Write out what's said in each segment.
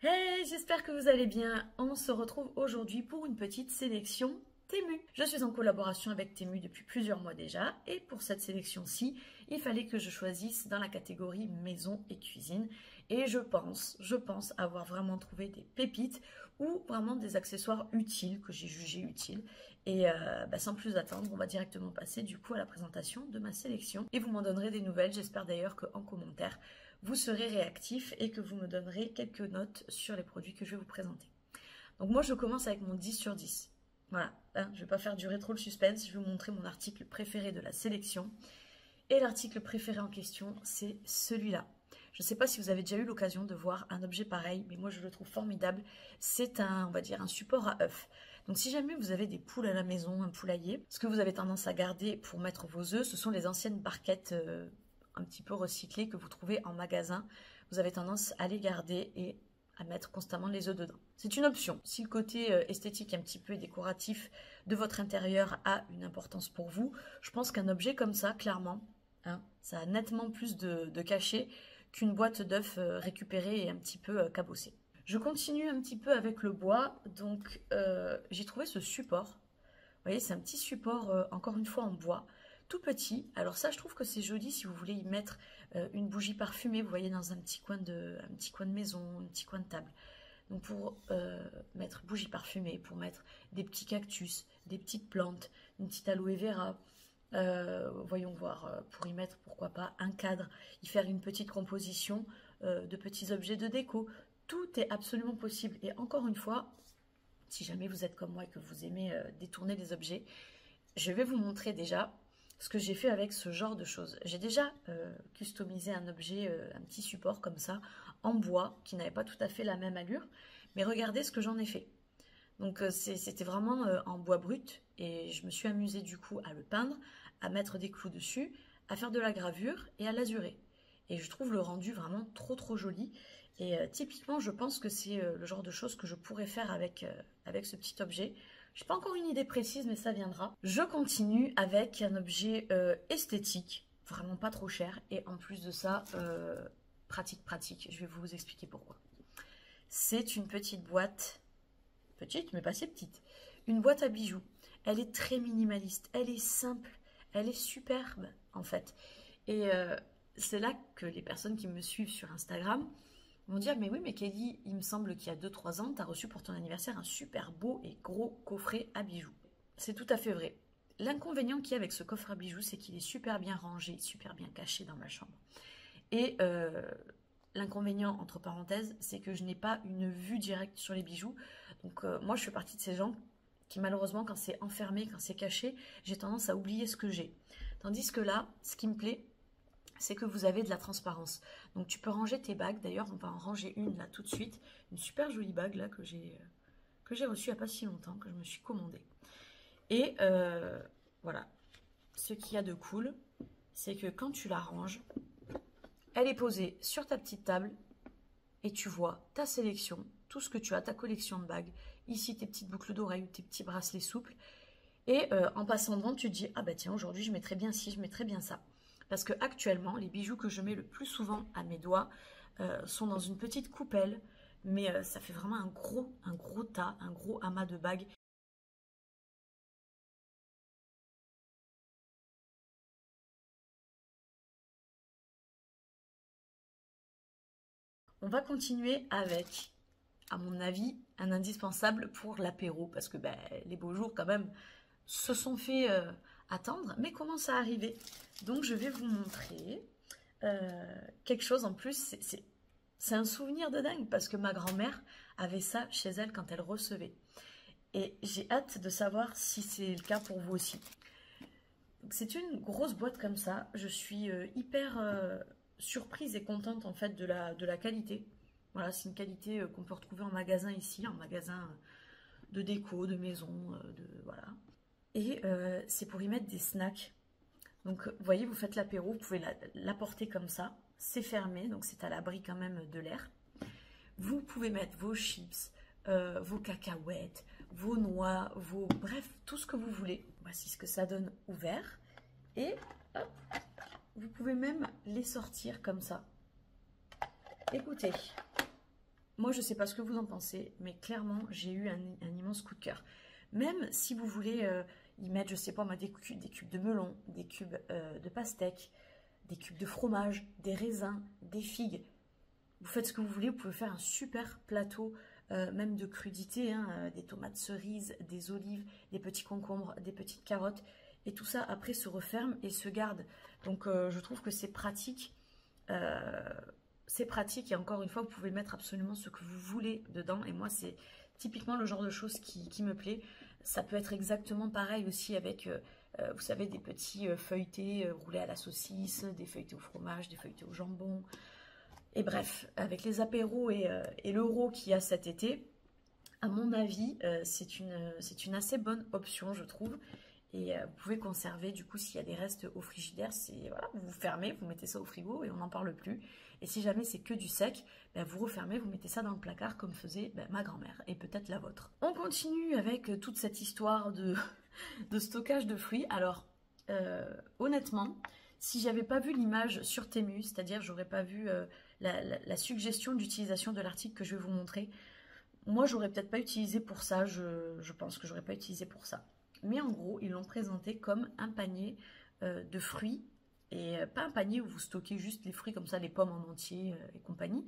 Hey, j'espère que vous allez bien. On se retrouve aujourd'hui pour une petite sélection Temu. Je suis en collaboration avec Temu depuis plusieurs mois déjà et pour cette sélection-ci, il fallait que je choisisse dans la catégorie maison et cuisine et je pense avoir vraiment trouvé des pépites ou vraiment des accessoires utiles que j'ai jugés utiles. Et sans plus attendre, on va directement passer du coup à la présentation de ma sélection et vous m'en donnerez des nouvelles. J'espère d'ailleurs qu'en commentaire, vous serez réactif et que vous me donnerez quelques notes sur les produits que je vais vous présenter. Donc moi, je commence avec mon 10 sur 10. Voilà, hein, je ne vais pas faire durer trop le suspense, je vais vous montrer mon article préféré de la sélection. Et l'article préféré en question, c'est celui-là. Je ne sais pas si vous avez déjà eu l'occasion de voir un objet pareil, mais moi je le trouve formidable. C'est un, on va dire, un support à œufs. Donc si jamais vous avez des poules à la maison, un poulailler, ce que vous avez tendance à garder pour mettre vos œufs, ce sont les anciennes barquettes un petit peu recyclées que vous trouvez en magasin. Vous avez tendance à les garder et à mettre constamment les œufs dedans. C'est une option. Si le côté esthétique un petit peu décoratif de votre intérieur a une importance pour vous, je pense qu'un objet comme ça, clairement, hein, ça a nettement plus de cachet qu'une boîte d'œufs récupérée et un petit peu cabossée. Je continue un petit peu avec le bois, donc j'ai trouvé ce support. Vous voyez, c'est un petit support, encore une fois en bois, tout petit. Alors ça, je trouve que c'est joli si vous voulez y mettre une bougie parfumée, vous voyez, dans un petit coin de maison, un petit coin de table. Donc pour mettre bougie parfumée, pour mettre des petits cactus, des petites plantes, une petite aloe vera, voyons voir, pour y mettre, pourquoi pas, un cadre, y faire une petite composition de petits objets de déco. Tout est absolument possible. Et encore une fois, si jamais vous êtes comme moi et que vous aimez détourner les objets, je vais vous montrer déjà ce que j'ai fait avec ce genre de choses. J'ai déjà customisé un objet, un petit support comme ça, en bois, qui n'avait pas tout à fait la même allure, mais regardez ce que j'en ai fait. Donc c'était vraiment en bois brut, et je me suis amusée du coup à le peindre, à mettre des clous dessus, à faire de la gravure et à l'azurer. Et je trouve le rendu vraiment trop joli. Et typiquement, je pense que c'est le genre de choses que je pourrais faire avec ce petit objet. Je n'ai pas encore une idée précise, mais ça viendra. Je continue avec un objet esthétique, vraiment pas trop cher. Et en plus de ça, pratique. Je vais vous expliquer pourquoi. C'est une petite boîte, petite mais pas si petite, une boîte à bijoux. Elle est très minimaliste, elle est simple, elle est superbe en fait. Et c'est là que les personnes qui me suivent sur Instagram vont dire, mais oui, mais Kelly, il me semble qu'il y a 2-3 ans, tu as reçu pour ton anniversaire un super beau et gros coffret à bijoux. C'est tout à fait vrai. L'inconvénient qu'il y a avec ce coffre à bijoux, c'est qu'il est super bien rangé, super bien caché dans ma chambre. Et l'inconvénient, entre parenthèses, c'est que je n'ai pas une vue directe sur les bijoux. Donc moi, je fais partie de ces gens qui, malheureusement, quand c'est enfermé, quand c'est caché, j'ai tendance à oublier ce que j'ai. Tandis que là, ce qui me plaît, c'est que vous avez de la transparence. Donc tu peux ranger tes bagues. D'ailleurs, on va en ranger une là tout de suite. Une super jolie bague là que j'ai reçue il n'y a pas si longtemps, que je me suis commandée. Et voilà. Ce qu'il y a de cool, c'est que quand tu la ranges, elle est posée sur ta petite table et tu vois ta sélection, tout ce que tu as, ta collection de bagues. Ici, tes petites boucles d'oreilles ou tes petits bracelets souples. Et en passant devant, tu te dis, ah bah tiens, aujourd'hui, je mettrais bien ci, je mettrais bien ça. Parce que actuellement, les bijoux que je mets le plus souvent à mes doigts sont dans une petite coupelle, mais ça fait vraiment un gros tas, un gros amas de bagues. On va continuer avec, à mon avis, un indispensable pour l'apéro, parce que ben, les beaux jours quand même se sont fait attendre, mais commencent à arriver. Donc je vais vous montrer quelque chose en plus, c'est un souvenir de dingue parce que ma grand-mère avait ça chez elle quand elle recevait. Et j'ai hâte de savoir si c'est le cas pour vous aussi. C'est une grosse boîte comme ça. Je suis hyper surprise et contente en fait de la qualité. Voilà, c'est une qualité qu'on peut retrouver en magasin ici, en magasin de déco, de maison, voilà. Et c'est pour y mettre des snacks. Donc, vous voyez, vous faites l'apéro, vous pouvez l'apporter comme ça. C'est fermé, donc c'est à l'abri quand même de l'air. Vous pouvez mettre vos chips, vos cacahuètes, vos noix, bref, tout ce que vous voulez. Voici ce que ça donne ouvert. Et hop, vous pouvez même les sortir comme ça. Écoutez, Moi, je ne sais pas ce que vous en pensez, mais clairement, j'ai eu un immense coup de cœur. Même si vous voulez y mettre, je sais pas, moi, des cubes de melon, des cubes de pastèque, des cubes de fromage, des raisins, des figues. Vous faites ce que vous voulez, vous pouvez faire un super plateau, même de crudités, hein, des tomates cerises, des olives, des petits concombres, des petites carottes. Et tout ça, après, se referme et se garde. Donc, je trouve que c'est pratique. C'est pratique et encore une fois, vous pouvez mettre absolument ce que vous voulez dedans. Et moi, c'est typiquement le genre de choses qui me plaît. Ça peut être exactement pareil aussi avec, vous savez, des petits feuilletés roulés à la saucisse, des feuilletés au fromage, des feuilletés au jambon. Et bref, avec les apéros et l'euro qu'il y a cet été, à mon avis, c'est une assez bonne option, je trouve. Et vous pouvez conserver, du coup, s'il y a des restes au frigidaire, voilà, vous fermez, vous mettez ça au frigo et on n'en parle plus. Et si jamais c'est que du sec, ben, vous refermez, vous mettez ça dans le placard comme faisait ma grand-mère et peut-être la vôtre. On continue avec toute cette histoire de stockage de fruits. Alors, honnêtement, si j'avais pas vu l'image sur Temu, c'est-à-dire j'aurais pas vu la suggestion d'utilisation de l'article que je vais vous montrer, moi, j'aurais peut-être pas utilisé pour ça, je pense que j'aurais pas utilisé pour ça. Mais en gros, ils l'ont présenté comme un panier de fruits, et pas un panier où vous stockez juste les fruits comme ça, les pommes en entier et compagnie,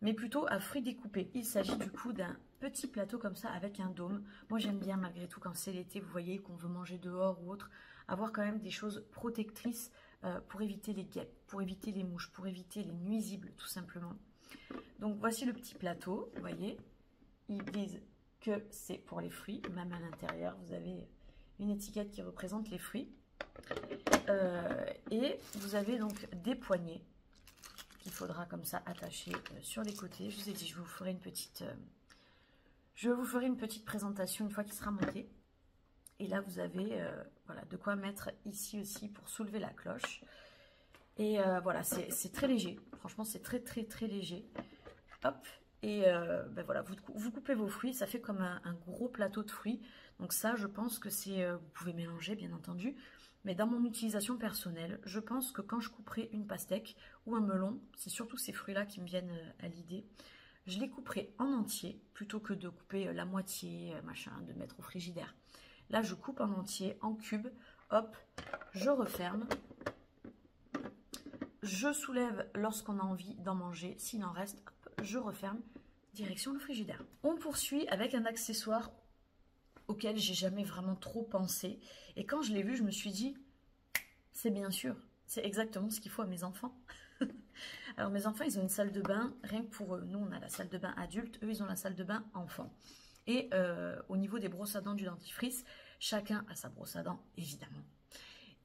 mais plutôt à fruits découpés. Il s'agit du coup d'un petit plateau comme ça avec un dôme. Moi, j'aime bien malgré tout quand c'est l'été, vous voyez, qu'on veut manger dehors ou autre, avoir quand même des choses protectrices pour éviter les guêpes, pour éviter les mouches, pour éviter les nuisibles tout simplement. Donc voici le petit plateau, vous voyez. Ils disent que c'est pour les fruits, même à l'intérieur, vous avez une étiquette qui représente les fruits. Et vous avez donc des poignées qu'il faudra comme ça attacher sur les côtés. Je vous ai dit, je vous ferai une petite présentation une fois qu'il sera monté. Et là, vous avez voilà, de quoi mettre ici aussi pour soulever la cloche. Et voilà, c'est très léger. Franchement, c'est très, très, très léger. Hop. Et ben voilà, vous coupez vos fruits, ça fait comme un gros plateau de fruits. Donc ça, je pense que c'est... vous pouvez mélanger, bien entendu. Mais dans mon utilisation personnelle, je pense que quand je couperai une pastèque ou un melon, c'est surtout ces fruits-là qui me viennent à l'idée, je les couperai en entier, plutôt que de couper la moitié, machin, de mettre au frigidaire. Là, je coupe en entier, en cubes, hop, je referme. Je soulève lorsqu'on a envie d'en manger, s'il en reste, hop, je referme, direction le frigidaire. On poursuit avec un accessoire auquel j'ai jamais vraiment trop pensé. Et quand je l'ai vu, je me suis dit, c'est bien sûr, c'est exactement ce qu'il faut à mes enfants. Alors mes enfants, ils ont une salle de bain, rien que pour eux. Nous, on a la salle de bain adulte, eux, ils ont la salle de bain enfant. Et au niveau des brosses à dents du dentifrice, chacun a sa brosse à dents, évidemment.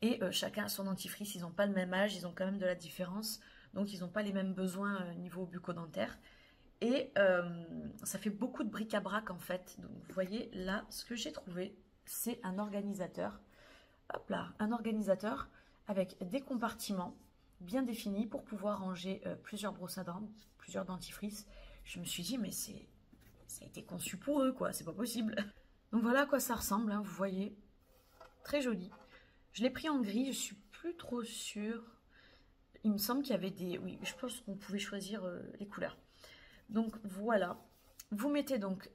Et chacun a son dentifrice, ils n'ont pas le même âge, ils ont quand même de la différence. Donc, ils n'ont pas les mêmes besoins niveau bucco-dentaire. Et ça fait beaucoup de bric-à-brac en fait. Donc vous voyez là, ce que j'ai trouvé, c'est un organisateur. Hop là, un organisateur avec des compartiments bien définis pour pouvoir ranger plusieurs brosses à dents, plusieurs dentifrices. Je me suis dit, mais ça a été conçu pour eux quoi, c'est pas possible. Donc voilà à quoi ça ressemble, hein, vous voyez. Très joli. Je l'ai pris en gris, je suis plus trop sûre. Il me semble qu'il y avait des... Oui, je pense qu'on pouvait choisir les couleurs. Donc voilà, vous mettez donc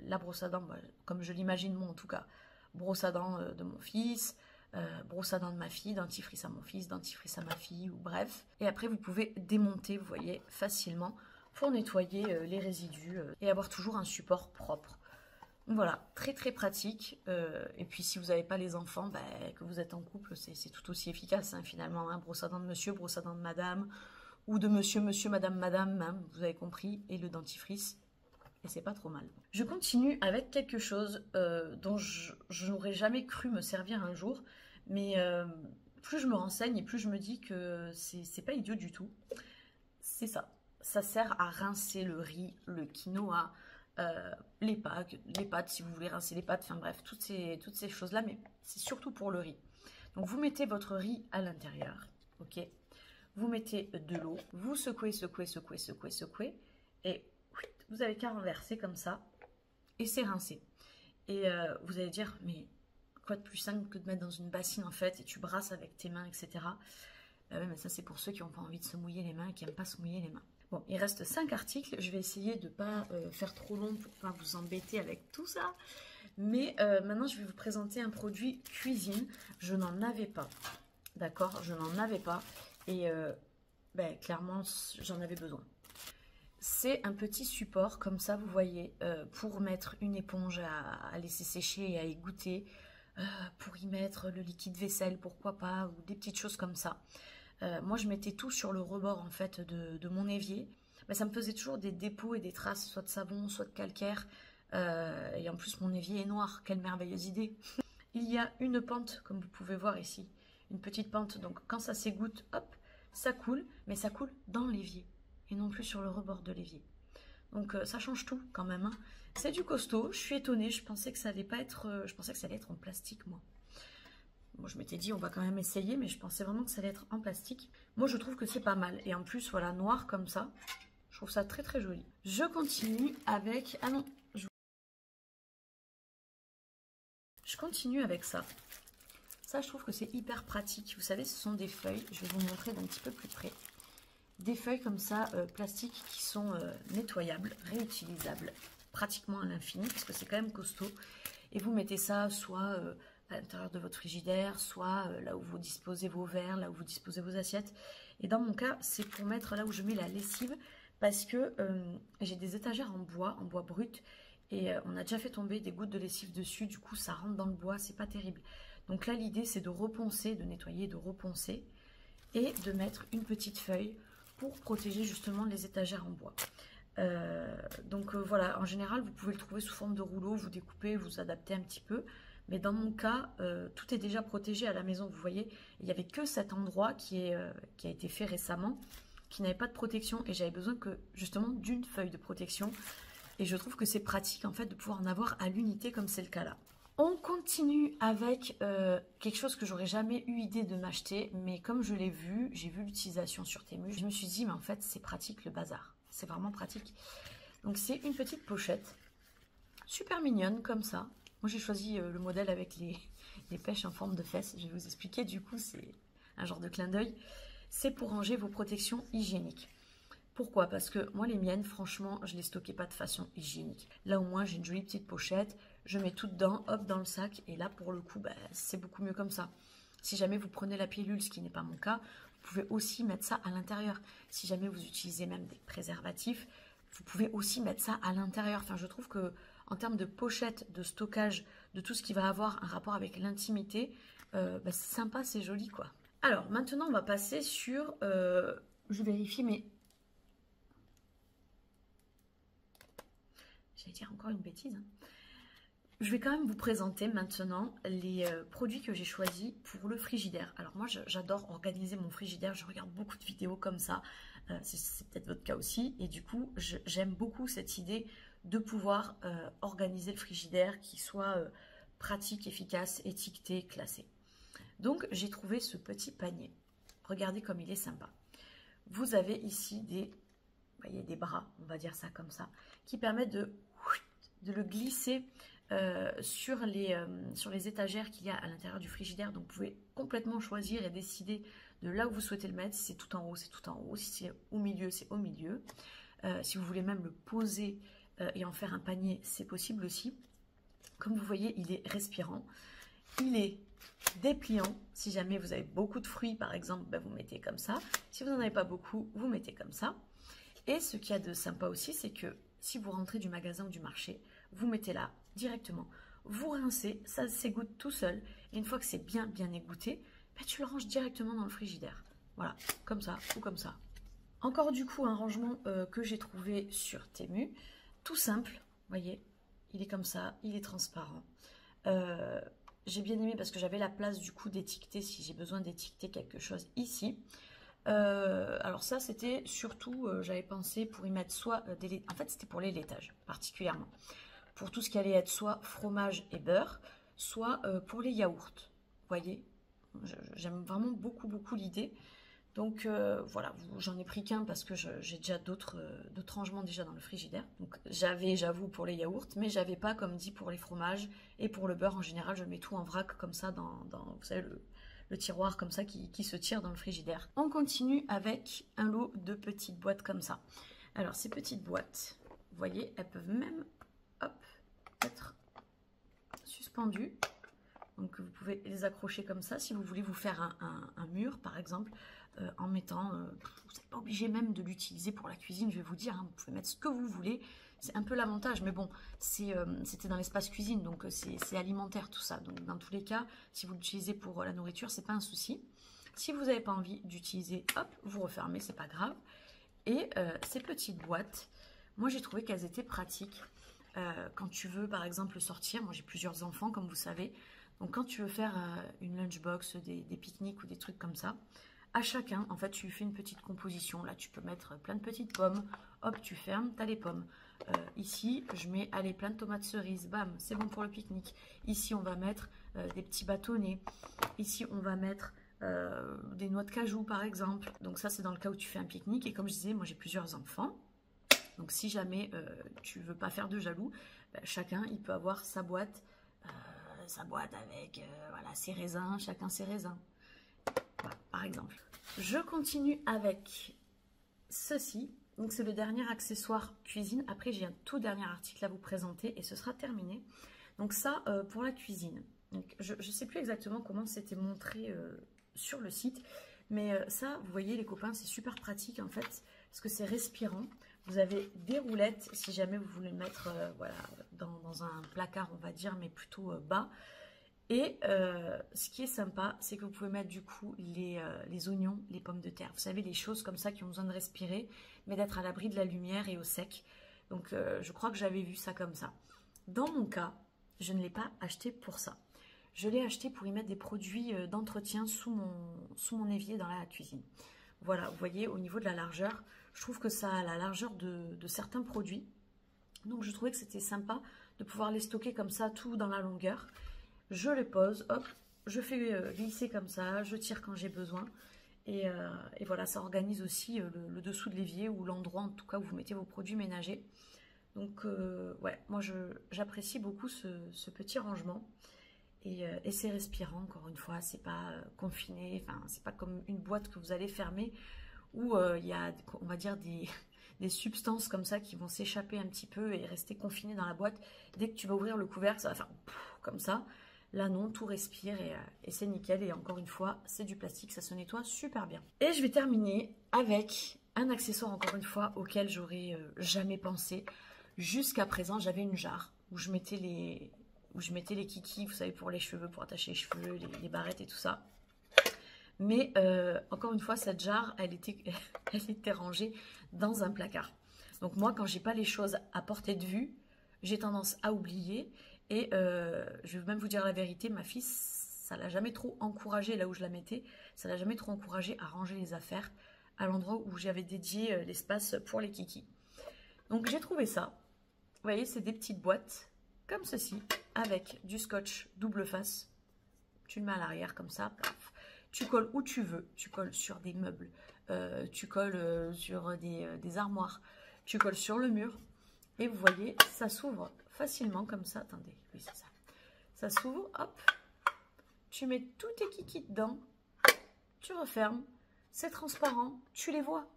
la brosse à dents, bah, comme je l'imagine moi en tout cas, brosse à dents de mon fils, brosse à dents de ma fille, dentifrice à mon fils, dentifrice à ma fille, ou bref. Et après vous pouvez démonter, vous voyez, facilement pour nettoyer les résidus et avoir toujours un support propre. Donc voilà, très très pratique. Et puis si vous n'avez pas les enfants, bah, que vous êtes en couple, c'est tout aussi efficace hein, finalement. Hein, brosse à dents de monsieur, brosse à dents de madame, ou de monsieur, monsieur, madame, madame, hein, vous avez compris, et le dentifrice, et c'est pas trop mal. Je continue avec quelque chose dont je n'aurais jamais cru me servir un jour, mais plus je me renseigne et plus je me dis que c'est pas idiot du tout. C'est ça, ça sert à rincer le riz, le quinoa, les pâtes si vous voulez rincer les pâtes, enfin bref, toutes ces choses-là, mais c'est surtout pour le riz. Donc vous mettez votre riz à l'intérieur, ok ? Vous mettez de l'eau, vous secouez, secouez, secouez, secouez, secouez, et vous avez qu'à renverser comme ça, et c'est rincé. Et vous allez dire, mais quoi de plus simple que de mettre dans une bassine en fait, et tu brasses avec tes mains, etc. Bah ouais, mais ça c'est pour ceux qui n'ont pas envie de se mouiller les mains et qui n'aiment pas se mouiller les mains. Bon, il reste 5 articles. Je vais essayer de ne pas faire trop long pour ne pas vous embêter avec tout ça. Mais maintenant, je vais vous présenter un produit cuisine. Je n'en avais pas. D'accord? Je n'en avais pas. Et ben, clairement, j'en avais besoin. C'est un petit support, comme ça, vous voyez, pour mettre une éponge à laisser sécher et à égoutter. Pour y mettre le liquide vaisselle, pourquoi pas, ou des petites choses comme ça. Moi, je mettais tout sur le rebord en fait de mon évier. Mais ça me faisait toujours des dépôts et des traces, soit de savon, soit de calcaire. Et en plus, mon évier est noir. Quelle merveilleuse idée! Il y a une pente, comme vous pouvez voir ici. Une petite pente. Donc, quand ça s'égoutte, hop, ça coule. Mais ça coule dans l'évier. Et non plus sur le rebord de l'évier. Donc, ça change tout quand même. Hein. C'est du costaud. Je suis étonnée. Je pensais que ça allait pas être... je pensais que ça allait être en plastique, moi. Bon, je m'étais dit, on va quand même essayer, mais je pensais vraiment que ça allait être en plastique. Moi, je trouve que c'est pas mal. Et en plus, voilà, noir comme ça. Je trouve ça très, très joli. Je continue avec... Ah non, je continue avec ça. Ça, je trouve que c'est hyper pratique. Vous savez, ce sont des feuilles. Je vais vous montrer d'un petit peu plus près. Des feuilles comme ça, plastiques, qui sont nettoyables, réutilisables, pratiquement à l'infini, parce que c'est quand même costaud. Et vous mettez ça soit... à l'intérieur de votre frigidaire, soit là où vous disposez vos verres, là où vous disposez vos assiettes. Et dans mon cas, c'est pour mettre là où je mets la lessive, parce que j'ai des étagères en bois brut, et on a déjà fait tomber des gouttes de lessive dessus, du coup ça rentre dans le bois, c'est pas terrible. Donc là l'idée c'est de reponcer, de nettoyer, de reponcer, et de mettre une petite feuille pour protéger justement les étagères en bois. Donc voilà, en général vous pouvez le trouver sous forme de rouleau, vous découpez, vous adaptez un petit peu. Mais dans mon cas, tout est déjà protégé à la maison, vous voyez. Il n'y avait que cet endroit qui a été fait récemment, qui n'avait pas de protection. Et j'avais besoin que justement d'une feuille de protection. Et je trouve que c'est pratique en fait de pouvoir en avoir à l'unité comme c'est le cas là. On continue avec quelque chose que j'aurais jamais eu idée de m'acheter. Mais comme je l'ai vu, j'ai vu l'utilisation sur Temu. Je me suis dit, mais en fait c'est pratique le bazar. C'est vraiment pratique. Donc c'est une petite pochette, super mignonne comme ça. Moi, j'ai choisi le modèle avec les pêches en forme de fesses. Je vais vous expliquer. Du coup, c'est un genre de clin d'œil. C'est pour ranger vos protections hygiéniques. Pourquoi? Parce que moi, les miennes, franchement, je ne les stockais pas de façon hygiénique. Là, au moins, j'ai une jolie petite pochette. Je mets tout dedans, hop, dans le sac. Et là, pour le coup, bah, c'est beaucoup mieux comme ça. Si jamais vous prenez la pilule, ce qui n'est pas mon cas, vous pouvez aussi mettre ça à l'intérieur. Si jamais vous utilisez même des préservatifs, vous pouvez aussi mettre ça à l'intérieur. Enfin, je trouve que en termes de pochette, de stockage, de tout ce qui va avoir un rapport avec l'intimité, bah, c'est sympa, c'est joli quoi. Alors maintenant on va passer sur, je vérifie mais, j'allais dire encore une bêtise. Hein. Je vais quand même vous présenter maintenant les produits que j'ai choisis pour le frigidaire. Alors moi j'adore organiser mon frigidaire, je regarde beaucoup de vidéos comme ça, c'est peut-être votre cas aussi, et du coup j'aime beaucoup cette idée de pouvoir organiser le frigidaire qui soit pratique, efficace, étiqueté, classé. Donc j'ai trouvé ce petit panier. Regardez comme il est sympa. Vous avez ici des bras, on va dire ça comme ça, qui permettent de le glisser sur les étagères qu'il y a à l'intérieur du frigidaire. Donc vous pouvez complètement choisir et décider de là où vous souhaitez le mettre. Si c'est tout en haut, c'est tout en haut. Si c'est au milieu, c'est au milieu. Si vous voulez même le poser et en faire un panier, c'est possible aussi. Comme vous voyez, il est respirant. Il est dépliant. Si jamais vous avez beaucoup de fruits, par exemple, ben vous mettez comme ça. Si vous n'en avez pas beaucoup, vous mettez comme ça. Et ce qu'il y a de sympa aussi, c'est que si vous rentrez du magasin ou du marché, vous mettez là directement. Vous rincez, ça s'égoutte tout seul. Et une fois que c'est bien égoutté, ben tu le ranges directement dans le frigidaire. Voilà, comme ça ou comme ça. Encore du coup un rangement que j'ai trouvé sur Temu. Tout simple, vous voyez, il est comme ça, il est transparent. J'ai bien aimé parce que j'avais la place du coup d'étiqueter si j'ai besoin d'étiqueter quelque chose ici. Alors ça c'était surtout, j'avais pensé pour y mettre soit des... En fait c'était pour les laitages particulièrement. Pour tout ce qui allait être soit fromage et beurre, soit pour les yaourts. Vous voyez, j'aime vraiment beaucoup l'idée. Donc voilà, j'en ai pris qu'un parce que j'ai déjà d'autres rangements déjà dans le frigidaire. Donc j'avais, j'avoue, pour les yaourts, mais j'avais pas, comme dit, pour les fromages et pour le beurre. En général, je mets tout en vrac comme ça dans vous savez, le tiroir comme ça qui se tire dans le frigidaire. On continue avec un lot de petites boîtes comme ça. Alors ces petites boîtes, vous voyez, elles peuvent même hop, être suspendues. Donc vous pouvez les accrocher comme ça si vous voulez vous faire un mur par exemple, en mettant, vous n'êtes pas obligé même de l'utiliser pour la cuisine, je vais vous dire, hein, vous pouvez mettre ce que vous voulez, c'est un peu l'avantage, mais bon, c'était dans l'espace cuisine, donc c'est alimentaire tout ça, donc dans tous les cas, si vous l'utilisez pour la nourriture, c'est pas un souci. Si vous n'avez pas envie d'utiliser, hop, vous refermez, c'est pas grave. Et ces petites boîtes, moi j'ai trouvé qu'elles étaient pratiques, quand tu veux par exemple sortir, moi j'ai plusieurs enfants comme vous savez, donc quand tu veux faire une lunchbox, des pique-niques ou des trucs comme ça, à chacun, en fait, tu fais une petite composition. Là, tu peux mettre plein de petites pommes. Hop, tu fermes, tu as les pommes. Ici, je mets, allez, plein de tomates cerises. Bam, c'est bon pour le pique-nique. Ici, on va mettre des petits bâtonnets. Ici, on va mettre des noix de cajou, par exemple. Donc ça, c'est dans le cas où tu fais un pique-nique. Et comme je disais, moi, j'ai plusieurs enfants. Donc si jamais tu veux pas faire de jaloux, chacun, il peut avoir sa boîte avec voilà, ses raisins, chacun ses raisins. Voilà, par exemple. Je continue avec ceci. Donc c'est le dernier accessoire cuisine. Après j'ai un tout dernier article à vous présenter et ce sera terminé. Donc ça pour la cuisine. Donc, je ne sais plus exactement comment c'était montré sur le site. Mais ça, vous voyez les copains, c'est super pratique en fait. Parce que c'est respirant. Vous avez des roulettes si jamais vous voulez le mettre voilà, dans un placard on va dire, mais plutôt bas. Et ce qui est sympa, c'est que vous pouvez mettre du coup les oignons, les pommes de terre. Vous savez, les choses comme ça qui ont besoin de respirer, mais d'être à l'abri de la lumière et au sec. Donc je crois que j'avais vu ça comme ça. Dans mon cas, je ne l'ai pas acheté pour ça. Je l'ai acheté pour y mettre des produits d'entretien sous mon évier dans la cuisine. Voilà, vous voyez, au niveau de la largeur, je trouve que ça a la largeur de certains produits. Donc je trouvais que c'était sympa de pouvoir les stocker comme ça, tout dans la longueur. Je les pose, hop, je fais glisser comme ça, je tire quand j'ai besoin. Et voilà, ça organise aussi le dessous de l'évier ou l'endroit en tout cas où vous mettez vos produits ménagers. Donc ouais, moi j'apprécie beaucoup ce petit rangement. Et c'est respirant, encore une fois, c'est pas confiné, enfin c'est pas comme une boîte que vous allez fermer où il y a, on va dire, des substances comme ça qui vont s'échapper un petit peu et rester confinées dans la boîte. Dès que tu vas ouvrir le couvercle, ça va faire comme ça. Là non, tout respire et c'est nickel. Et encore une fois, c'est du plastique, ça se nettoie super bien. Et je vais terminer avec un accessoire, encore une fois, auquel j'aurais jamais pensé. Jusqu'à présent, j'avais une jarre où je mettais les kikis, vous savez, pour les cheveux, pour attacher les cheveux, les barrettes et tout ça. Mais encore une fois, cette jarre, elle était rangée dans un placard. Donc moi, quand j'ai pas les choses à portée de vue, j'ai tendance à oublier. Et je vais même vous dire la vérité, ma fille, ça l'a jamais trop encouragée là où je la mettais. Ça l'a jamais trop encouragée à ranger les affaires à l'endroit où j'avais dédié l'espace pour les kikis. Donc j'ai trouvé ça. Vous voyez, c'est des petites boîtes comme ceci, avec du scotch double face. Tu le mets à l'arrière comme ça, paf. Tu colles où tu veux. Tu colles sur des meubles, tu colles sur des armoires, tu colles sur le mur. Et vous voyez, ça s'ouvre facilement comme ça. Attendez, oui c'est ça. Ça s'ouvre, hop. Tu mets tous tes kikis dedans. Tu refermes. C'est transparent. Tu les vois.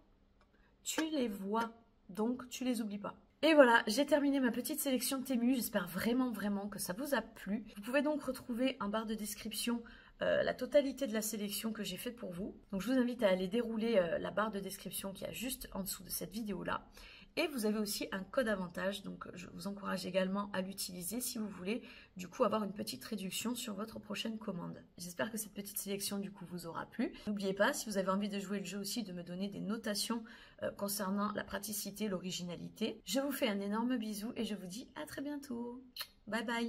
Tu les vois. Donc, tu les oublies pas. Et voilà, j'ai terminé ma petite sélection de Temu. J'espère vraiment, vraiment que ça vous a plu. Vous pouvez donc retrouver en barre de description la totalité de la sélection que j'ai faite pour vous. Donc, je vous invite à aller dérouler la barre de description qui est juste en dessous de cette vidéo-là. Et vous avez aussi un code avantage, donc je vous encourage également à l'utiliser si vous voulez du coup avoir une petite réduction sur votre prochaine commande. J'espère que cette petite sélection du coup vous aura plu. N'oubliez pas, si vous avez envie de jouer le jeu aussi, de me donner des notations concernant la praticité, l'originalité. Je vous fais un énorme bisou et je vous dis à très bientôt. Bye bye.